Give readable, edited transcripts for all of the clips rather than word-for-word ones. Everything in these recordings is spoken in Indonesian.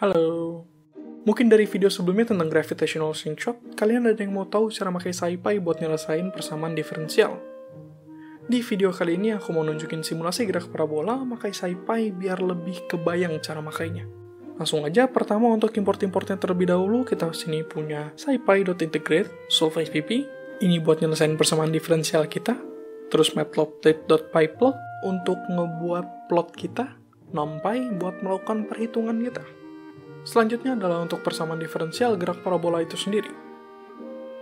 Halo. Mungkin dari video sebelumnya tentang gravitational slingshot, kalian ada yang mau tahu cara pakai SciPy buat nyelesain persamaan diferensial? Di video kali ini aku mau nunjukin simulasi gerak parabola pakai SciPy biar lebih kebayang cara makainya. Langsung aja, pertama untuk import-importnya terlebih dahulu, kita sini punya scipy.integrate, solve SPP, ini buat nyelesain persamaan diferensial kita, terus matplotlib.pyplot untuk ngebuat plot kita, numpy buat melakukan perhitungan kita. Selanjutnya adalah untuk persamaan diferensial gerak parabola itu sendiri.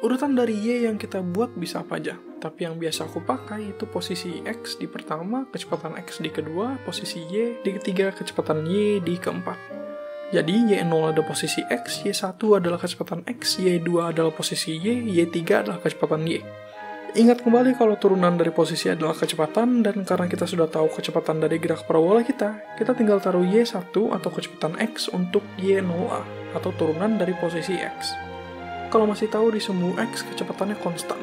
Urutan dari Y yang kita buat bisa apa aja, tapi yang biasa aku pakai itu posisi X di pertama, kecepatan X di kedua, posisi Y di ketiga, kecepatan Y di keempat. Jadi Y0 ada posisi X, Y1 adalah kecepatan X, Y2 adalah posisi Y, Y3 adalah kecepatan Y. Ingat kembali kalau turunan dari posisi adalah kecepatan, dan karena kita sudah tahu kecepatan dari gerak parabola kita tinggal taruh Y1 atau kecepatan X untuk Y0A, atau turunan dari posisi X. Kalau masih tahu di sumbu X kecepatannya konstan,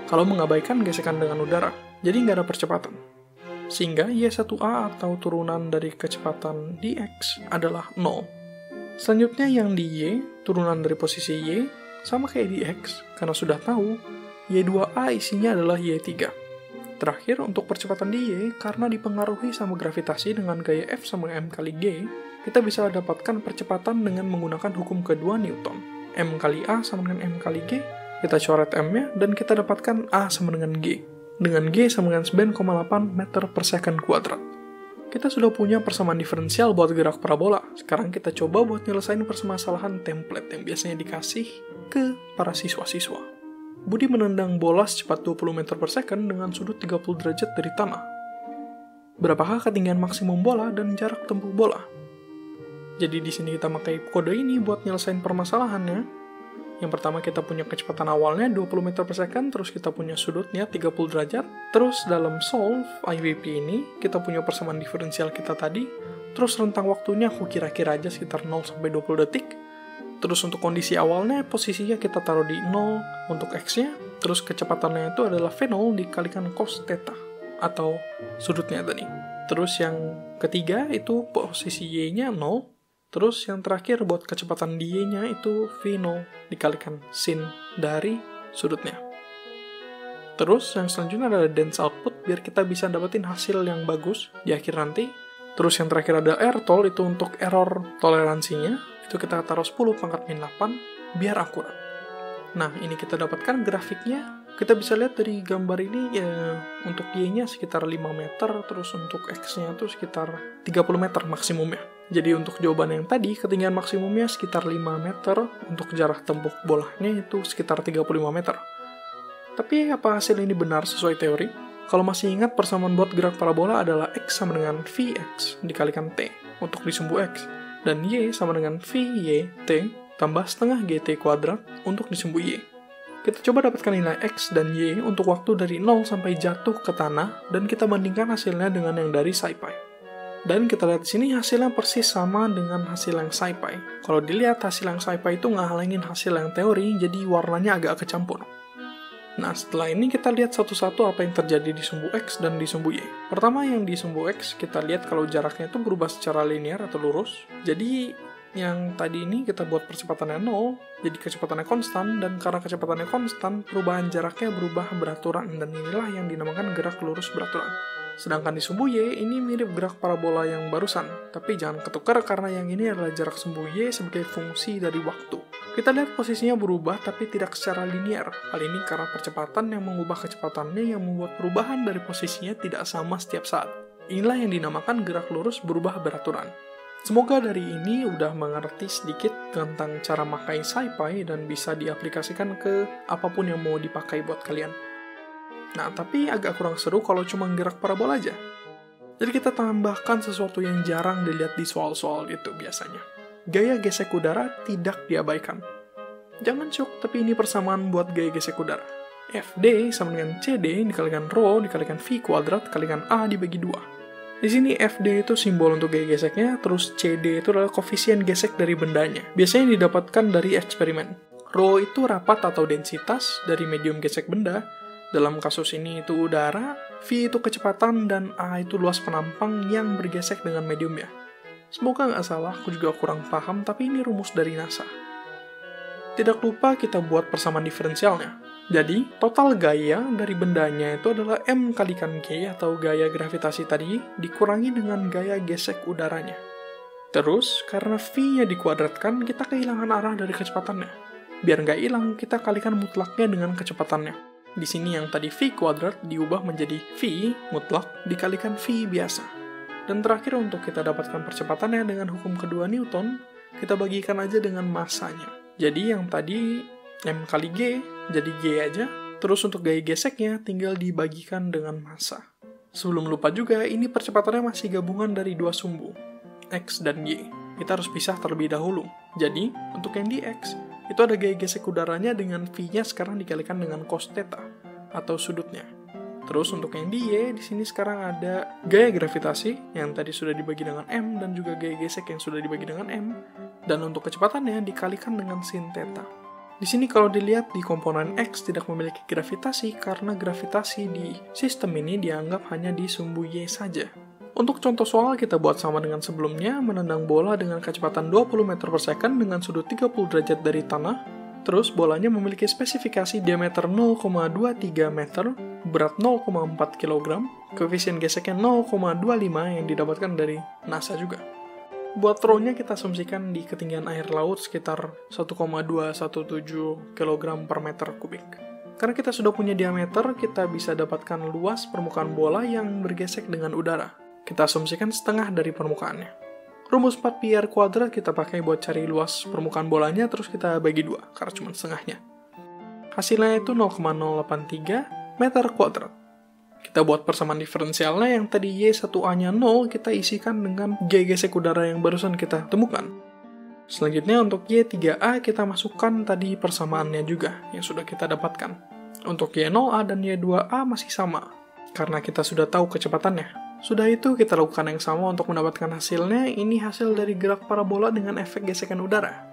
kalau mengabaikan gesekan dengan udara, jadi nggak ada percepatan. Sehingga Y1A atau turunan dari kecepatan di X adalah 0. Selanjutnya yang di Y, turunan dari posisi Y, sama kayak di X, karena sudah tahu Y2A isinya adalah Y3. Terakhir, untuk percepatan di Y, karena dipengaruhi sama gravitasi dengan gaya F sama M kali G, kita bisa dapatkan percepatan dengan menggunakan hukum kedua Newton. M kali A sama dengan M kali G, kita coret M-nya, dan kita dapatkan A sama dengan G. Dengan G sama dengan 9,8 meter per second kuadrat. Kita sudah punya persamaan diferensial buat gerak parabola. Sekarang kita coba buat nyelesain permasalahan template yang biasanya dikasih ke para siswa-siswa. Budi menendang bola secepat 20 meter per second dengan sudut 30 derajat dari tanah. Berapakah ketinggian maksimum bola dan jarak tempuh bola? Jadi di sini kita pakai kode ini buat nyelesain permasalahannya. Yang pertama kita punya kecepatan awalnya 20 meter per second, terus kita punya sudutnya 30 derajat. Terus dalam solve IVP ini, kita punya persamaan diferensial kita tadi. Terus rentang waktunya aku kira-kira aja sekitar 0-20 detik. Terus untuk kondisi awalnya, posisinya kita taruh di 0 untuk X-nya, terus kecepatannya itu adalah V0 dikalikan cos theta, atau sudutnya tadi. Terus yang ketiga itu posisi Y-nya 0, terus yang terakhir buat kecepatan di Y-nya itu V0 dikalikan sin dari sudutnya. Terus yang selanjutnya adalah dense output, biar kita bisa dapetin hasil yang bagus di akhir nanti. Terus yang terakhir ada error, itu untuk error toleransinya. Itu kita taruh 10 pangkat min 8 biar akurat. Nah, ini kita dapatkan grafiknya. Kita bisa lihat dari gambar ini ya, untuk Y-nya sekitar 5 meter, terus untuk X-nya itu sekitar 30 meter maksimumnya. Jadi untuk jawaban yang tadi, ketinggian maksimumnya sekitar 5 meter, untuk jarak tempuh bolanya itu sekitar 35 meter. Tapi apa hasil ini benar sesuai teori? Kalau masih ingat, persamaan buat gerak parabola adalah X sama dengan Vx dikalikan T untuk di sumbu X. Dan Y sama dengan VYT tambah setengah GT kuadrat untuk di sumbu Y. Kita coba dapatkan nilai X dan Y untuk waktu dari 0 sampai jatuh ke tanah, dan kita bandingkan hasilnya dengan yang dari SciPy. Dan kita lihat di sini hasilnya persis sama dengan hasil yang SciPy. Kalau dilihat hasil yang SciPy itu ngehalangin hasil yang teori, jadi warnanya agak kecampur. Nah, setelah ini kita lihat satu-satu apa yang terjadi di sumbu X dan di sumbu Y. Pertama, yang di sumbu X, kita lihat kalau jaraknya itu berubah secara linear atau lurus. Jadi, yang tadi ini kita buat percepatannya 0, jadi kecepatannya konstan, dan karena kecepatannya konstan, perubahan jaraknya berubah beraturan, dan inilah yang dinamakan gerak lurus beraturan. Sedangkan di sumbu Y, ini mirip gerak parabola yang barusan, tapi jangan ketukar karena yang ini adalah jarak sumbu Y sebagai fungsi dari waktu. Kita lihat posisinya berubah tapi tidak secara linear. Hal ini karena percepatan yang mengubah kecepatannya yang membuat perubahan dari posisinya tidak sama setiap saat. Inilah yang dinamakan gerak lurus berubah beraturan. Semoga dari ini udah mengerti sedikit tentang cara makai SciPy dan bisa diaplikasikan ke apapun yang mau dipakai buat kalian. Nah, tapi agak kurang seru kalau cuma gerak parabola aja. Jadi kita tambahkan sesuatu yang jarang dilihat di soal-soal itu biasanya. Gaya gesek udara tidak diabaikan. Jangan shock, tapi ini persamaan buat gaya gesek udara. FD sama dengan CD dikalikan Rho dikalikan V kuadrat kalikan A dibagi 2. Di sini FD itu simbol untuk gaya geseknya, terus CD itu adalah koefisien gesek dari bendanya. Biasanya didapatkan dari eksperimen. Rho itu rapat atau densitas dari medium gesek benda. Dalam kasus ini itu udara, V itu kecepatan, dan A itu luas penampang yang bergesek dengan mediumnya. Semoga nggak salah, aku juga kurang paham, tapi ini rumus dari NASA. Tidak lupa kita buat persamaan diferensialnya. Jadi, total gaya dari bendanya itu adalah M kalikan G atau gaya gravitasi tadi dikurangi dengan gaya gesek udaranya. Terus, karena V-nya dikuadratkan, kita kehilangan arah dari kecepatannya. Biar nggak hilang, kita kalikan mutlaknya dengan kecepatannya. Di sini yang tadi V kuadrat diubah menjadi V mutlak dikalikan V biasa. Dan terakhir untuk kita dapatkan percepatannya dengan hukum kedua Newton, kita bagikan aja dengan masanya. Jadi yang tadi M kali G, jadi G aja. Terus untuk gaya geseknya tinggal dibagikan dengan massa. Sebelum lupa juga, ini percepatannya masih gabungan dari dua sumbu, X dan Y. Kita harus pisah terlebih dahulu. Jadi, untuk yang di X, itu ada gaya gesek udaranya dengan V-nya sekarang dikalikan dengan cos theta, atau sudutnya. Terus untuk yang di Y, di sini sekarang ada gaya gravitasi, yang tadi sudah dibagi dengan M, dan juga gaya gesek yang sudah dibagi dengan M, dan untuk kecepatannya dikalikan dengan sin theta. Di sini kalau dilihat di komponen X tidak memiliki gravitasi, karena gravitasi di sistem ini dianggap hanya di sumbu Y saja. Untuk contoh soal kita buat sama dengan sebelumnya, menendang bola dengan kecepatan 20 meter per second dengan sudut 30 derajat dari tanah, terus bolanya memiliki spesifikasi diameter 0,23 meter, berat 0,4 kg, koefisien geseknya 0,25 yang didapatkan dari NASA juga. Buat rho-nya kita asumsikan di ketinggian air laut sekitar 1,217 kg per meter kubik. Karena kita sudah punya diameter, kita bisa dapatkan luas permukaan bola yang bergesek dengan udara. Kita asumsikan setengah dari permukaannya. Rumus 4πr kuadrat kita pakai buat cari luas permukaan bolanya, terus kita bagi 2, karena cuma setengahnya. Hasilnya itu 0,083 meter kuadrat. Kita buat persamaan diferensialnya yang tadi Y1A-nya 0, kita isikan dengan G gesek udara yang barusan kita temukan. Selanjutnya untuk Y3A kita masukkan tadi persamaannya juga yang sudah kita dapatkan. Untuk Y0A dan Y2A masih sama, karena kita sudah tahu kecepatannya. Sudah itu kita lakukan yang sama untuk mendapatkan hasilnya. Ini hasil dari gerak parabola dengan efek gesekan udara.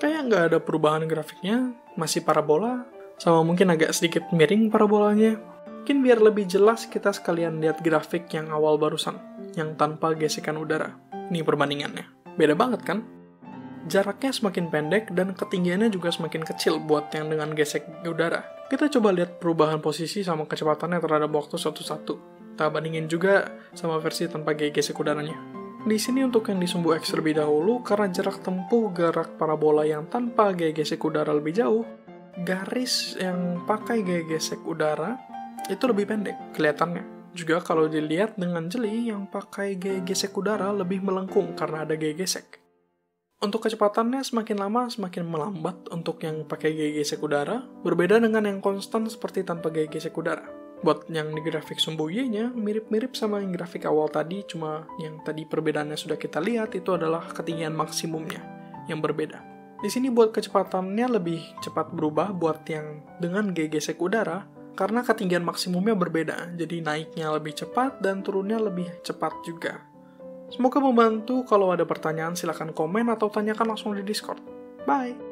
Kayak nggak ada perubahan grafiknya, masih parabola, sama mungkin agak sedikit miring parabolanya. Mungkin biar lebih jelas kita sekalian lihat grafik yang awal barusan, yang tanpa gesekan udara. Ini perbandingannya. Beda banget kan? Jaraknya semakin pendek dan ketinggiannya juga semakin kecil buat yang dengan gesek udara. Kita coba lihat perubahan posisi sama kecepatannya terhadap waktu satu-satu. Kita bandingin juga sama versi tanpa gaya gesek udaranya. Di sini untuk yang di sumbu X terlebih dahulu, karena jarak tempuh gerak parabola yang tanpa gaya gesek udara lebih jauh, garis yang pakai gaya gesek udara itu lebih pendek kelihatannya. Juga kalau dilihat dengan jeli, yang pakai gaya gesek udara lebih melengkung karena ada gaya gesek. Untuk kecepatannya semakin lama semakin melambat untuk yang pakai gaya gesek udara, berbeda dengan yang konstan seperti tanpa gaya gesek udara. Buat yang di grafik sumbu Y-nya, mirip-mirip sama yang grafik awal tadi, cuma yang tadi perbedaannya sudah kita lihat, itu adalah ketinggian maksimumnya yang berbeda. Di sini buat kecepatannya lebih cepat berubah buat yang dengan gaya gesek udara, karena ketinggian maksimumnya berbeda, jadi naiknya lebih cepat dan turunnya lebih cepat juga. Semoga membantu. Kalau ada pertanyaan silahkan komen atau tanyakan langsung di Discord. Bye!